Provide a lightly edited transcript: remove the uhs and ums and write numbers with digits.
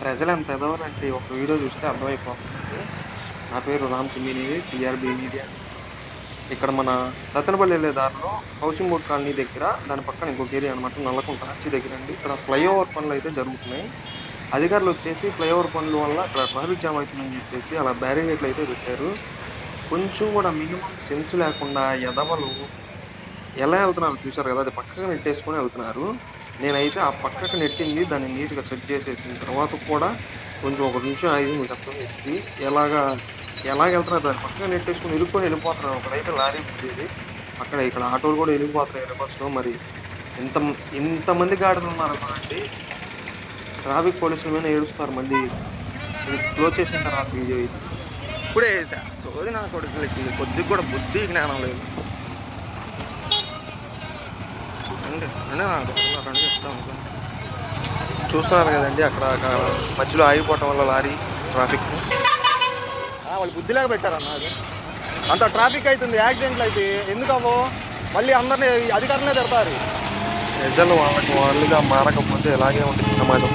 ప్రజలు ఎంత ఎదవలంటే ఒక వీడియో చూస్తే అర్థమైపోతుందండి. నా పేరు రామ్ తిమ్మినేని టీఆర్‌బీ మీడియా. ఇక్కడ మన సత్తెనపల్లి ఎళ్ళే దారిలో హౌసింగ్ బోర్డ్ కాలనీ దగ్గర దాని పక్కన ఇంకొక ఏరియా అనమాట. నల్లకుంట ఆర్చి దగ్గరండి. ఇక్కడ ఫ్లైఓవర్ పనులయితే జరుగుతున్నాయి. అధికారులొచ్చేసి ఫ్లైఓవర్ పనుల వల్ల అక్కడ ట్రాఫిక్ జామ్ అయితుందని జెప్పేసి అలా బ్యారికేడ్‌లయితే పెట్టారు. కొంచెం గూడా మినిమమ్ సెన్స్ లేకుండా ఎదవలు ఎలా ఎళ్తున్నారో చూసారు గదా! అది పక్కకి నెట్టేసుకొని ఎళ్తున్నారు. నేనైతే ఆ పక్కకి నెట్టింది దాన్ని నీట్‌గా సెట్ చేసేసిన తర్వాత కూడా కొంచెం ఒక నిమిషం ఆగితే మీకు అర్థమైద్ది. ఎలాగెళ్తున్నారు దాన్ని పక్కకి నెట్టేసుకొని ఇరుక్కొని ఎళ్ళిపోతున్నారు. ఒకడైతే లారీ గుద్దేది. అక్కడ ఇక్కడ ఆటోలు గూడా ఎళ్ళిపోతున్నాయి రివర్స్‌లో. మరి ఇంత ఇంతమంది గాడిదలున్నారు చూడండి. ట్రాఫిక్ పోలీసుల మీద ఏడుస్తారు మళ్ళీ. ఇది క్లోజ్ చేసిన తర్వాత వీడియో ఇది. ఇప్పుడే ఏసా. సోది నా కొడుకులకి కొద్దిగా కూడా బుద్ధి, జ్ఞానం లేదు. రండి నాకు రండి చెప్తాను. చూస్తున్నారు కదండి అక్కడ మధ్యలో ఆగిపోవటం వల్ల లారీ ట్రాఫిక్ వాళ్ళు బుద్ధిలాగా పెట్టారన్న అది. అంత ట్రాఫిక్ అవుతుంది, యాక్సిడెంట్లు అయితే ఎందుకు అవ్వో మళ్ళీ అందరినీ అధికారులనే తిడతారు. ప్రజలు వాళ్ళకి వాళ్ళుగా మారకపోతే ఇలాగే ఉంటుంది సమాజం.